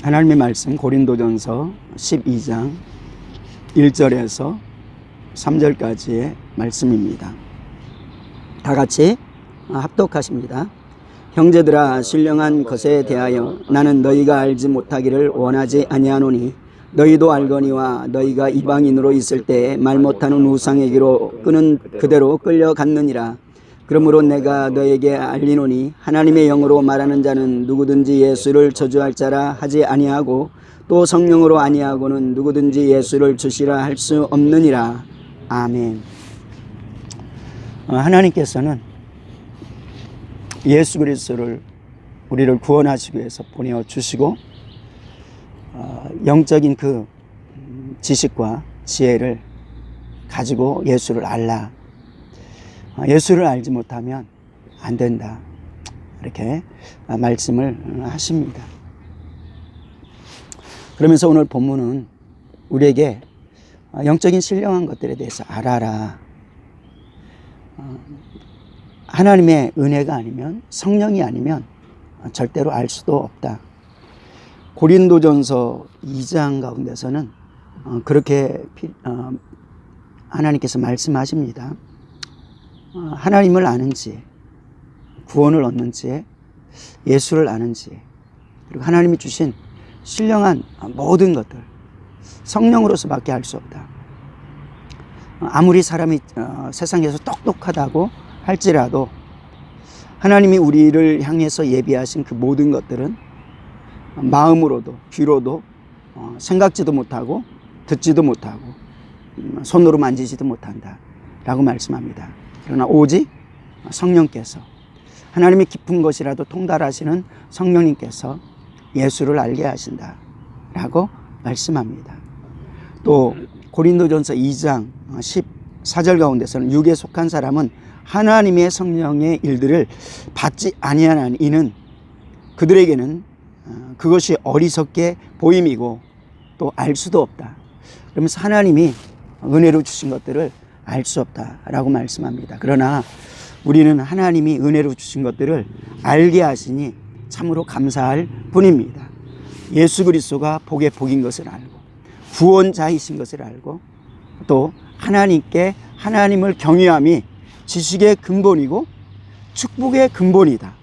하나님의 말씀 고린도전서 12장 1절에서 3절까지의 말씀입니다. 다 같이 합독하십니다. 형제들아, 신령한 것에 대하여 나는 너희가 알지 못하기를 원하지 아니하노니 너희도 알거니와 너희가 이방인으로 있을 때에 말 못하는 우상에게로 끄는 그대로 끌려갔느니라. 그러므로 내가 너에게 알리노니 하나님의 영으로 말하는 자는 누구든지 예수를 저주할 자라 하지 아니하고 또 성령으로 아니하고는 누구든지 예수를 주시라 할 수 없느니라. 아멘. 하나님께서는 예수 그리스도를 우리를 구원하시기 위해서 보내주시고 영적인 그 지식과 지혜를 가지고 예수를 알라. 예수를 알지 못하면 안 된다. 이렇게 말씀을 하십니다. 그러면서 오늘 본문은 우리에게 영적인 신령한 것들에 대해서 알아라. 하나님의 은혜가 아니면, 성령이 아니면 절대로 알 수도 없다. 고린도전서 2장 가운데서는 그렇게 하나님께서 말씀하십니다. 하나님을 아는 지혜, 구원을 얻는 지혜, 예수를 아는 지혜, 그리고 하나님이 주신 신령한 모든 것들, 성령으로서밖에 알 수 없다. 아무리 사람이 세상에서 똑똑하다고 할지라도 하나님이 우리를 향해서 예비하신 그 모든 것들은 마음으로도 귀로도 생각지도 못하고 듣지도 못하고 손으로 만지지도 못한다 라고 말씀합니다. 그러나 오직 성령께서, 하나님의 깊은 것이라도 통달하시는 성령님께서 예수를 알게 하신다 라고 말씀합니다. 또 고린도전서 2장 14절 가운데서는 육에 속한 사람은 하나님의 성령의 일들을 받지 아니하는 이는 그들에게는 그것이 어리석게 보임이고 또 알 수도 없다. 그러면서 하나님이 은혜로 주신 것들을 알 수 없다라고 말씀합니다. 그러나 우리는 하나님이 은혜로 주신 것들을 알게 하시니 참으로 감사할 뿐입니다. 예수 그리스도가 복의 복인 것을 알고 구원자이신 것을 알고 또 하나님께 하나님을 경외함이 지식의 근본이고 축복의 근본이다.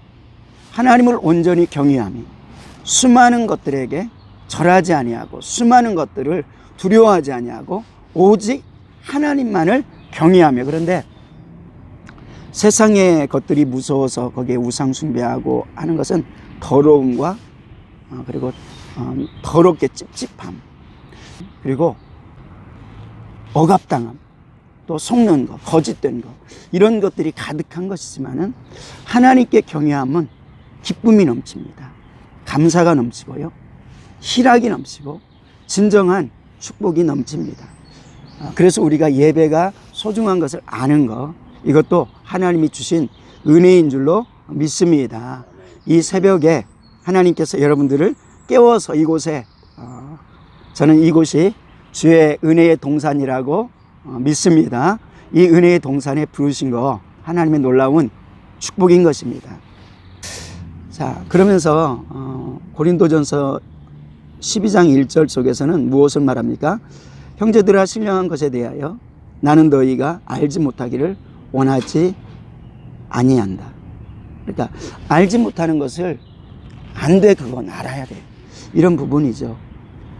하나님을 온전히 경외함이 수많은 것들에게 절하지 아니하고 수많은 것들을 두려워하지 아니하고 오직 하나님만을 경외하며, 그런데 세상의 것들이 무서워서 거기에 우상 숭배하고 하는 것은 더러움과 그리고 더럽게 찝찝함, 그리고 억압당함, 또 속는 것, 거짓된 것, 이런 것들이 가득한 것이지만은 하나님께 경외함은 기쁨이 넘칩니다. 감사가 넘치고요, 희락이 넘치고 진정한 축복이 넘칩니다. 그래서 우리가 예배가 소중한 것을 아는 것, 이것도 하나님이 주신 은혜인 줄로 믿습니다. 이 새벽에 하나님께서 여러분들을 깨워서 이곳에, 저는 이곳이 주의 은혜의 동산이라고 믿습니다. 이 은혜의 동산에 부르신 거 하나님의 놀라운 축복인 것입니다. 자, 그러면서 고린도전서 12장 1절 속에서는 무엇을 말합니까? 형제들아, 신령한 것에 대하여 나는 너희가 알지 못하기를 원하지 아니한다. 그러니까 알지 못하는 것을 안 돼, 그건 알아야 돼, 이런 부분이죠.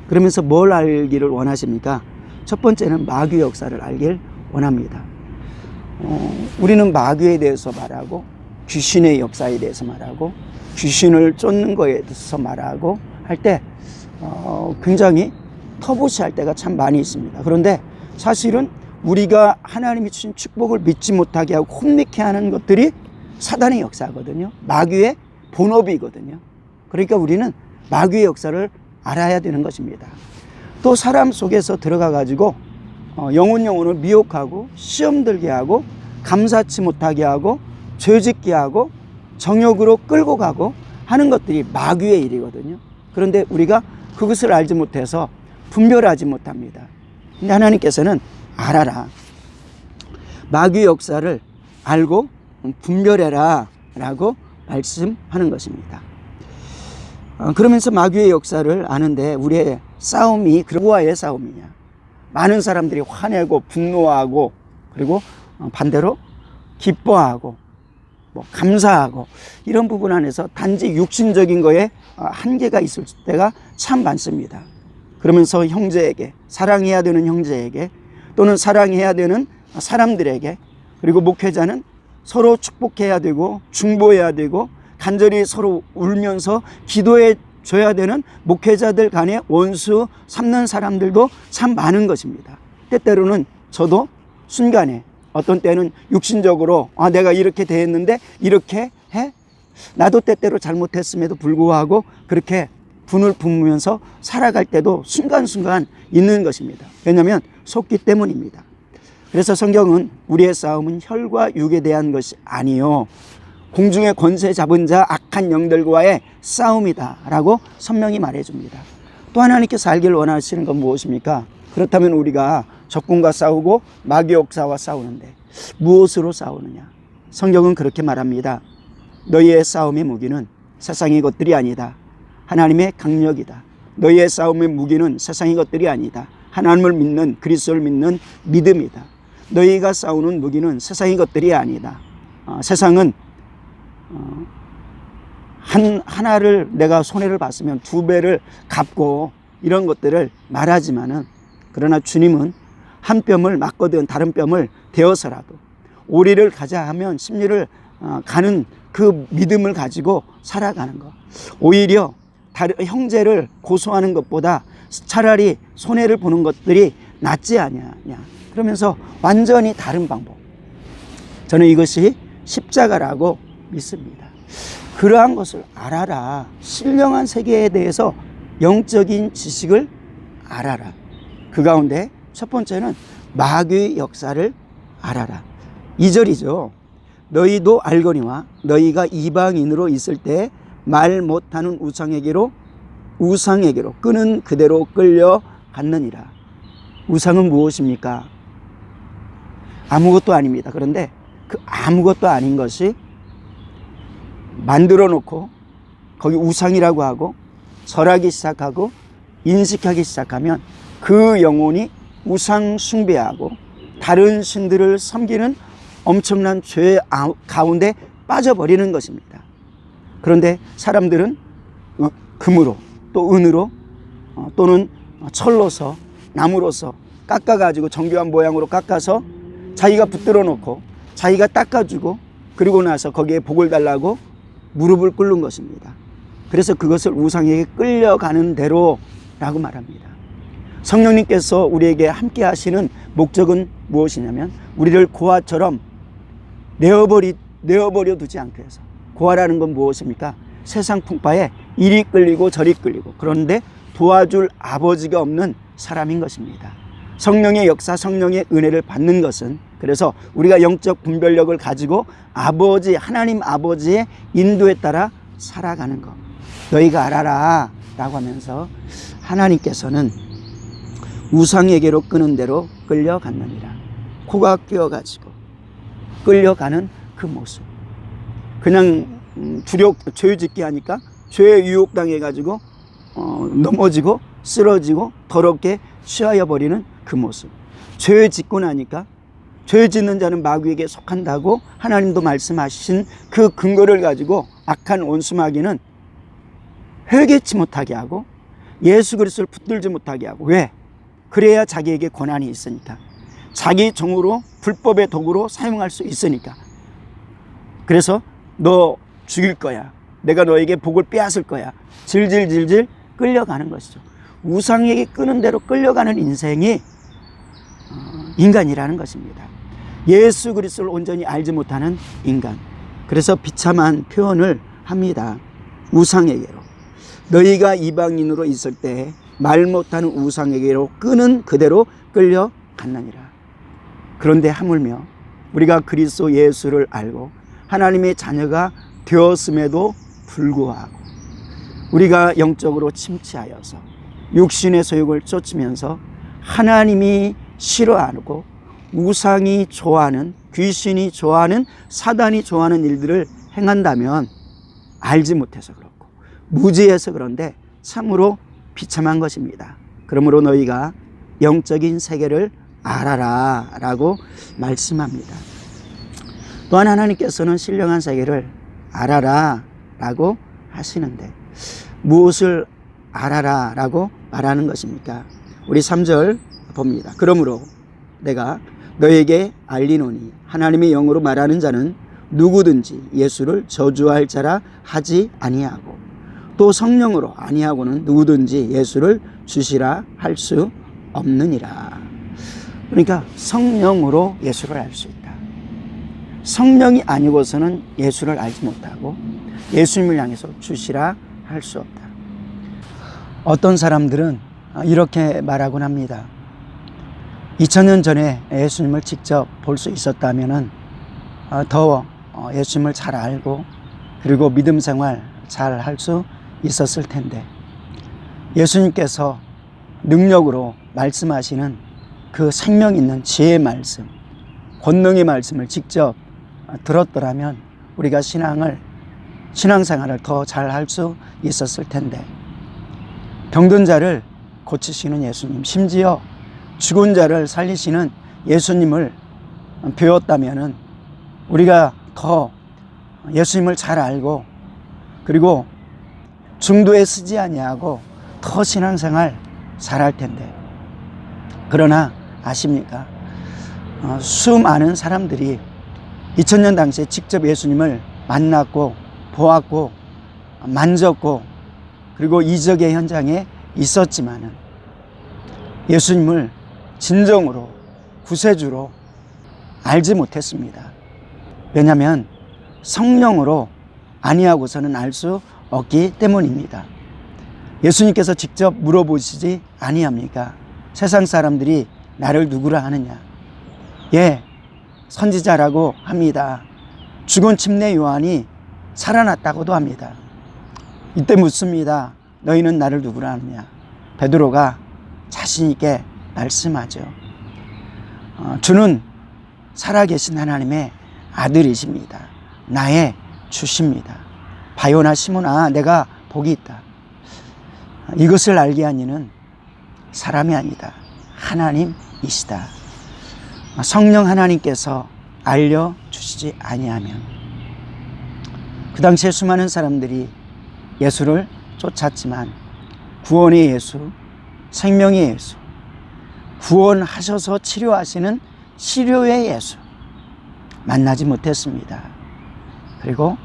그러면서 뭘 알기를 원하십니까? 첫 번째는 마귀의 역사를 알길 원합니다. 우리는 마귀에 대해서 말하고 귀신의 역사에 대해서 말하고 귀신을 쫓는 거에 대해서 말하고 할 때 굉장히 터부시할 때가 참 많이 있습니다. 그런데 사실은 우리가 하나님이 주신 축복을 믿지 못하게 하고 혼미케 하는 것들이 사단의 역사거든요. 마귀의 본업이거든요. 그러니까 우리는 마귀의 역사를 알아야 되는 것입니다. 또 사람 속에서 들어가 가지고 영혼을 미혹하고 시험 들게 하고 감사치 못하게 하고 죄짓게 하고 정욕으로 끌고 가고 하는 것들이 마귀의 일이거든요. 그런데 우리가 그것을 알지 못해서 분별하지 못합니다. 근데 하나님께서는 알아라, 마귀의 역사를 알고 분별해라 라고 말씀하는 것입니다. 그러면서 마귀의 역사를 아는데 우리의 싸움이 누구와의 싸움이냐? 많은 사람들이 화내고 분노하고 그리고 반대로 기뻐하고 감사하고 이런 부분 안에서 단지 육신적인 거에 한계가 있을 때가 참 많습니다. 그러면서 형제에게, 사랑해야 되는 형제에게 또는 사랑해야 되는 사람들에게, 그리고 목회자는 서로 축복해야 되고 중보해야 되고 간절히 서로 울면서 기도해 줘야 되는 목회자들 간의 원수 삼는 사람들도 참 많은 것입니다. 때때로는 저도 순간에 어떤 때는 육신적으로 내가 이렇게 대했는데 이렇게 해? 나도 때때로 잘못했음에도 불구하고 그렇게 분을 품으면서 살아갈 때도 순간순간 있는 것입니다. 왜냐하면 속기 때문입니다. 그래서 성경은 우리의 싸움은 혈과 육에 대한 것이 아니요 공중의 권세 잡은 자 악한 영들과의 싸움이다 라고 선명히 말해줍니다. 또 하나님께서 알기를 원하시는 건 무엇입니까? 그렇다면 우리가 적군과 싸우고 마귀 역사와 싸우는데 무엇으로 싸우느냐? 성경은 그렇게 말합니다. 너희의 싸움의 무기는 세상의 것들이 아니다. 하나님의 강력이다. 너희의 싸움의 무기는 세상의 것들이 아니다. 하나님을 믿는, 그리스도를 믿는 믿음이다. 너희가 싸우는 무기는 세상의 것들이 아니다. 세상은 하나를 내가 손해를 봤으면 두 배를 갚고 이런 것들을 말하지만은, 그러나 주님은 한 뼘을 맞거든 다른 뼘을 대어서라도 오리를 가자 하면 십리를 가는 그 믿음을 가지고 살아가는 것. 오히려 다른 형제를 고소하는 것보다 차라리 손해를 보는 것들이 낫지 않냐. 그러면서 완전히 다른 방법. 저는 이것이 십자가라고 믿습니다. 그러한 것을 알아라. 신령한 세계에 대해서 영적인 지식을 알아라. 그 가운데 첫 번째는 마귀의 역사를 알아라. 2절이죠. 너희도 알거니와 너희가 이방인으로 있을 때 말 못하는 우상에게로 끄는 그대로 끌려갔느니라. 우상은 무엇입니까? 아무것도 아닙니다. 그런데 그 아무것도 아닌 것이 만들어 놓고 거기 우상이라고 하고 절하기 시작하고 인식하기 시작하면 그 영혼이 우상 숭배하고 다른 신들을 섬기는 엄청난 죄 가운데 빠져버리는 것입니다. 그런데 사람들은 금으로 또 은으로 또는 철로서 나무로서 깎아가지고 정교한 모양으로 깎아서 자기가 붙들어 놓고 자기가 닦아주고 그리고 나서 거기에 복을 달라고 무릎을 꿇는 것입니다. 그래서 그것을 우상에게 끌려가는 대로라고 말합니다. 성령님께서 우리에게 함께 하시는 목적은 무엇이냐면 우리를 고아처럼 내어버려 두지 않기 위해서. 고아라는 건 무엇입니까? 세상 풍파에 이리 끌리고 저리 끌리고 그런데 도와줄 아버지가 없는 사람인 것입니다. 성령의 역사, 성령의 은혜를 받는 것은 그래서 우리가 영적 분별력을 가지고 아버지, 하나님 아버지의 인도에 따라 살아가는 것. 너희가 알아라 라고 하면서 하나님께서는 우상에게로 끄는 대로 끌려갔느니라. 코가 끼어가지고 끌려가는 그 모습. 그냥 죄짓기 하니까 죄에 유혹당해가지고 넘어지고 쓰러지고 더럽게 취하여 버리는 그 모습. 죄 짓고 나니까 죄 짓는 자는 마귀에게 속한다고 하나님도 말씀하신 그 근거를 가지고 악한 원수 마귀는 회개치 못하게 하고 예수 그리스도를 붙들지 못하게 하고. 왜? 그래야 자기에게 권한이 있으니까. 자기 정으로 불법의 도구로 사용할 수 있으니까. 그래서 너 죽일 거야. 내가 너에게 복을 빼앗을 거야. 질질질질 끌려가는 것이죠. 우상에게 끄는 대로 끌려가는 인생이 인간이라는 것입니다. 예수 그리스도를 온전히 알지 못하는 인간. 그래서 비참한 표현을 합니다. 우상에게로. 너희가 이방인으로 있을 때 말 못하는 우상에게로 끄는 그대로 끌려갔느니라. 그런데 하물며 우리가 그리스도 예수를 알고 하나님의 자녀가 되었음에도 불구하고 우리가 영적으로 침체하여서 육신의 소욕을 쫓으면서 하나님이 싫어하고 우상이 좋아하는, 귀신이 좋아하는, 사단이 좋아하는 일들을 행한다면 알지 못해서 그렇고 무지해서 그런데 참으로 비참한 것입니다. 그러므로 너희가 영적인 세계를 알아라 라고 말씀합니다. 또한 하나님께서는 신령한 세계를 알아라 라고 하시는데 무엇을 알아라 라고 말하는 것입니까? 우리 3절 봅니다. 그러므로 내가 너에게 알리노니 하나님의 영으로 말하는 자는 누구든지 예수를 저주할 자라 하지 아니하고 또 성령으로 아니하고는 누구든지 예수를 주시라 할 수 없느니라. 그러니까 성령으로 예수를 알 수 있다. 성령이 아니고서는 예수를 알지 못하고 예수님을 향해서 주시라 할 수 없다. 어떤 사람들은 이렇게 말하곤 합니다. 2000년 전에 예수님을 직접 볼 수 있었다면 더 예수님을 잘 알고 그리고 믿음 생활 잘 할 수 있었을 텐데, 예수님께서 능력으로 말씀하시는 그 생명 있는 지혜의 말씀, 권능의 말씀을 직접 들었더라면 우리가 신앙생활을 더 잘 할 수 있었을 텐데, 병든 자를 고치시는 예수님, 심지어 죽은 자를 살리시는 예수님을 배웠다면 우리가 더 예수님을 잘 알고 그리고 중도에 쓰지 아니하고 더 신앙생활 잘할 텐데, 그러나 아십니까? 수많은 사람들이 2000년 당시에 직접 예수님을 만났고 보았고 만졌고 그리고 이적의 현장에 있었지만은 예수님을 진정으로 구세주로 알지 못했습니다. 왜냐하면 성령으로 아니하고서는 알 수 없기 때문입니다. 예수님께서 직접 물어보시지 아니합니까? 세상 사람들이 나를 누구라 하느냐? 예, 선지자라고 합니다. 죽은 침례 요한이 살아났다고도 합니다. 이때 묻습니다. 너희는 나를 누구라 하느냐? 베드로가 자신 있게 말씀하죠. 주는 살아계신 하나님의 아들이십니다. 나의 주십니다. 바요나 시몬아, 내가 복이 있다. 이것을 알게 한 이는 사람이 아니다. 하나님이시다. 성령 하나님께서 알려주시지 아니하면, 그 당시에 수많은 사람들이 예수를 쫓았지만 구원의 예수, 생명의 예수, 구원하셔서 치료하시는 치료의 예수 만나지 못했습니다. 그리고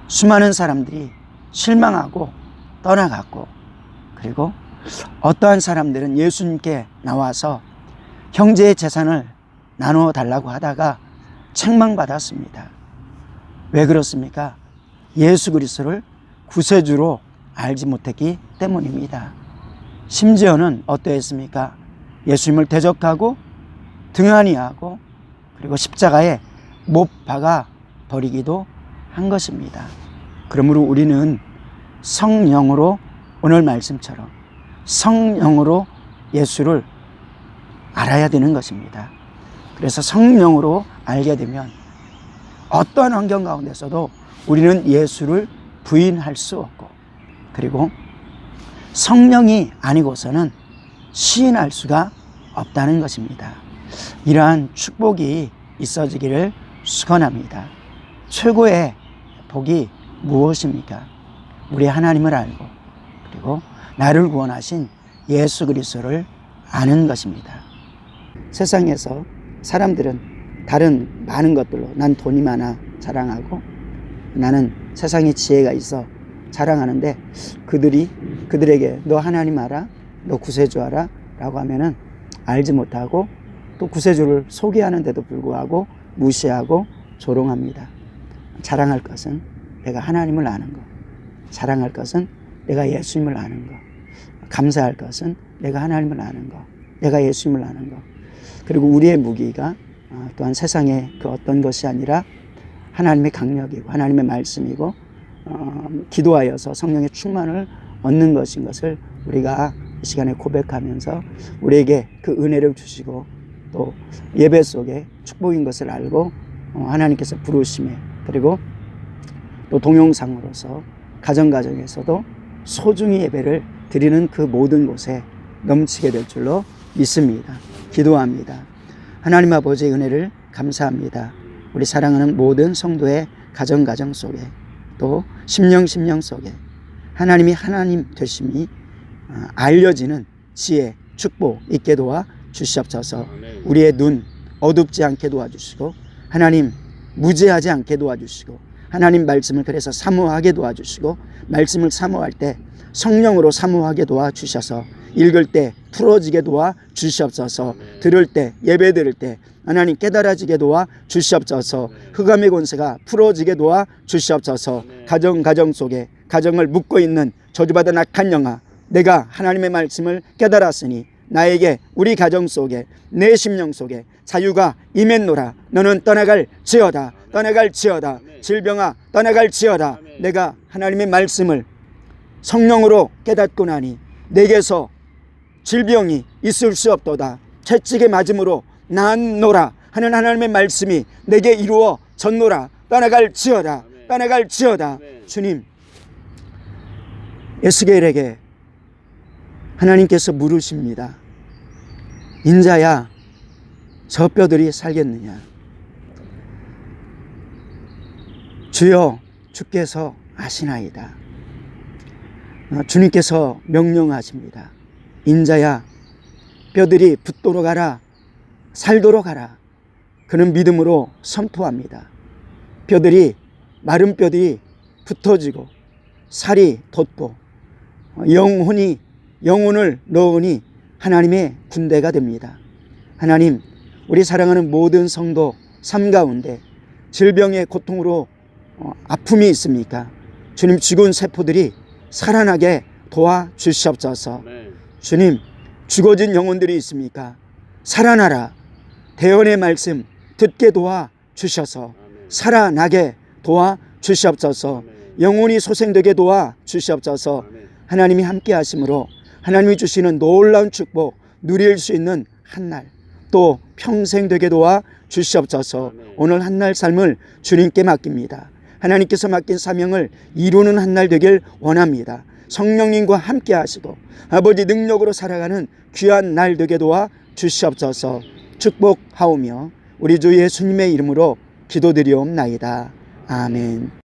수많은 사람들이 실망하고 떠나갔고, 그리고 어떠한 사람들은 예수님께 나와서 형제의 재산을 나누어 달라고 하다가 책망받았습니다. 왜 그렇습니까? 예수 그리스도를 구세주로 알지 못했기 때문입니다. 심지어는 어떠했습니까? 예수님을 대적하고 등한히하고 그리고 십자가에 못 박아 버리기도 한 것입니다. 그러므로 우리는 성령으로, 오늘 말씀처럼 성령으로 예수를 알아야 되는 것입니다. 그래서 성령으로 알게 되면 어떠한 환경 가운데서도 우리는 예수를 부인할 수 없고, 그리고 성령이 아니고서는 시인할 수가 없다는 것입니다. 이러한 축복이 있어지기를 축원합니다. 최고의 복이 무엇입니까? 우리 하나님을 알고 그리고 나를 구원하신 예수 그리스도를 아는 것입니다. 세상에서 사람들은 다른 많은 것들로, 난 돈이 많아 자랑하고 나는 세상에 지혜가 있어 자랑하는데, 그들에게 너 하나님 알아? 너 구세주 알아? 라고 하면은 알지 못하고 또 구세주를 소개하는데도 불구하고 무시하고 조롱합니다. 자랑할 것은 내가 하나님을 아는 것, 자랑할 것은 내가 예수님을 아는 것, 감사할 것은 내가 하나님을 아는 것, 내가 예수님을 아는 것. 그리고 우리의 무기가 또한 세상의 그 어떤 것이 아니라 하나님의 강력이고 하나님의 말씀이고 기도하여서 성령의 충만을 얻는 것인 것을 우리가 이 시간에 고백하면서 우리에게 그 은혜를 주시고 또 예배 속에 축복인 것을 알고 하나님께서 부르심에, 그리고 또 동영상으로서 가정에서도 소중히 예배를 드리는 그 모든 곳에 넘치게 될 줄로 믿습니다. 기도합니다. 하나님 아버지의 은혜를 감사합니다. 우리 사랑하는 모든 성도의 가정 속에 또 심령 속에 하나님이 하나님 되심이 알려지는 지혜, 축복 있게 도와 주시옵소서. 우리의 눈 어둡지 않게 도와주시고 하나님 무죄하지 않게 도와주시고 하나님 말씀을 그래서 사모하게 도와주시고 말씀을 사모할 때 성령으로 사모하게 도와주셔서 읽을 때 풀어지게 도와주시옵소서. 들을 때 예배 드릴 때 하나님 깨달아지게 도와주시옵소서. 흑암의 권세가 풀어지게 도와주시옵소서. 가정 속에 가정을 묶고 있는 저주받은 악한 영아 내가 하나님의 말씀을 깨달았으니 나에게 우리 가정 속에 내 심령 속에 자유가 임했노라. 너는 떠나갈지어다. 떠나갈지어다. 질병아 떠나갈지어다. 내가 하나님의 말씀을 성령으로 깨닫고 나니 내게서 질병이 있을 수 없도다. 채찍에 맞음으로 나았노라 하는 하나님의 말씀이 내게 이루어졌노라. 떠나갈지어다. 떠나갈지어다. 주님, 에스겔에게 하나님께서 물으십니다. 인자야, 저 뼈들이 살겠느냐? 주여, 주께서 아시나이다. 주님께서 명령하십니다. 인자야, 뼈들이 붙도록 하라, 살도록 하라. 그는 믿음으로 선포합니다. 뼈들이, 마른 뼈들이 붙어지고 살이 돋고 영혼을 넣으니 하나님의 군대가 됩니다. 하나님, 우리 사랑하는 모든 성도 삶 가운데 질병의 고통으로 아픔이 있습니까? 주님, 죽은 세포들이 살아나게 도와주시옵소서. 주님, 죽어진 영혼들이 있습니까? 살아나라. 대언의 말씀 듣게 도와주셔서 살아나게 도와주시옵소서. 영혼이 소생되게 도와주시옵소서. 하나님이 함께 하심으로 하나님이 주시는 놀라운 축복 누릴 수 있는 한날 또 평생 되게 도와주시옵소서. 오늘 한날 삶을 주님께 맡깁니다. 하나님께서 맡긴 사명을 이루는 한날 되길 원합니다. 성령님과 함께 하시고 아버지 능력으로 살아가는 귀한 날 되게 도와주시옵소서. 축복하오며 우리 주 예수님의 이름으로 기도드리옵나이다. 아멘.